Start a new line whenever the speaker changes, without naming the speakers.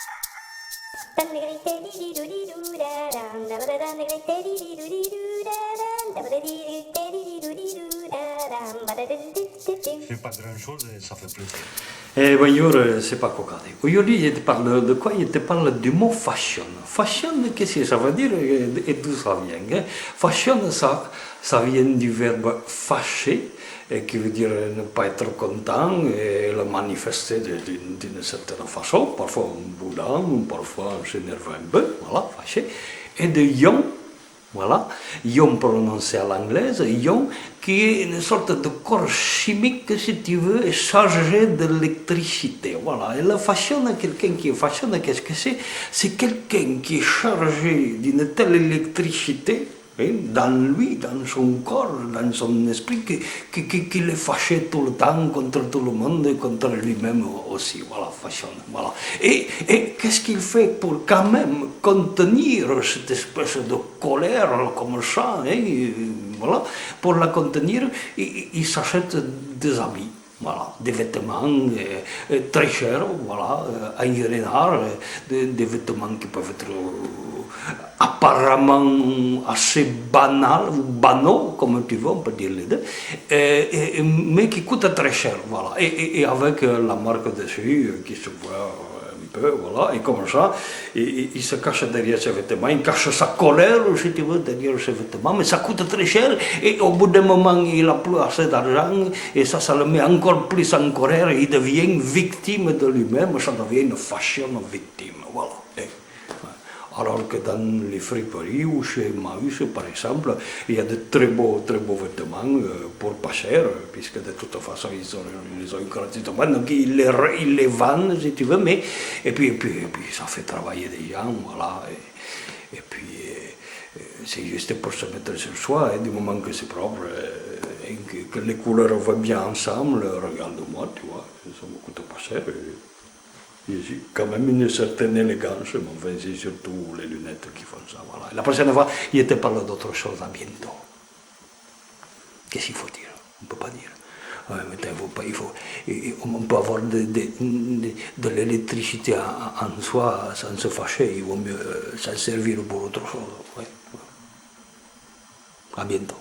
Je fais pas grand-chose et ça fait plaisir.
Et voglio, c'est pas coccade. Aujourd'hui, je te parle de quoi? Je te parle du mot fashion. Fashion, qu'est-ce que ça veut dire et d'où ça vient? Fashion, ça vient du verbe fâcher, qui veut dire ne pas être content et le manifester d'une certaine façon. Parfois en boudant, parfois en s'énervant un peu, voilà, fâché. Et de yon, voilà, ion prononcé à l'anglaise, ion qui est une sorte de corps chimique, si tu veux, chargé d'électricité. Voilà, et la fashion, quelqu'un qui est fashion, qu'est-ce que c'est? C'est quelqu'un qui est chargé d'une telle électricité, dans lui, dans son corps, dans son esprit, qu'il est fâché tout le temps contre tout le monde et contre lui-même aussi. Voilà, fashion. Voilà. Et qu'est-ce qu'il fait pour quand même contenir cette espèce de colère comme ça, voilà. Pour la contenir, il s'achète des habits. Voilà, des vêtements très chers, voilà, en général, des vêtements qui peuvent être apparemment assez banals ou banaux, comme tu veux, on peut dire les deux, mais qui coûtent très cher, voilà, et avec la marque dessus qui se voit un peu, voilà, et comme ça, il se cache derrière ses vêtements, il cache sa colère, si tu veux, derrière ses vêtements, mais ça coûte très cher, et au bout d'un moment, il n'a plus assez d'argent, et ça le met encore plus en colère, et il devient victime de lui-même, ça devient une fashion victime, voilà. Alors que dans les friperies ou chez Emmaüs, par exemple, il y a de très beaux vêtements pour pas cher, puisque de toute façon ils les ont gratuitement, donc ils les vendent si tu veux, mais et puis ça fait travailler des gens, voilà, et puis c'est juste pour se mettre sur soi, du moment que c'est propre, et que les couleurs vont bien ensemble, regarde-moi, tu vois, ça me coûte pas cher. J'ai quand même une certaine élégance, mais enfin, c'est surtout les lunettes qui font ça. Voilà. La prochaine fois, je te parle d'autre chose, à bientôt. Qu'est-ce qu'il faut dire? On ne peut pas dire. On peut avoir de l'électricité en soi sans se fâcher, il vaut mieux s'en servir pour autre chose. Ouais. À bientôt.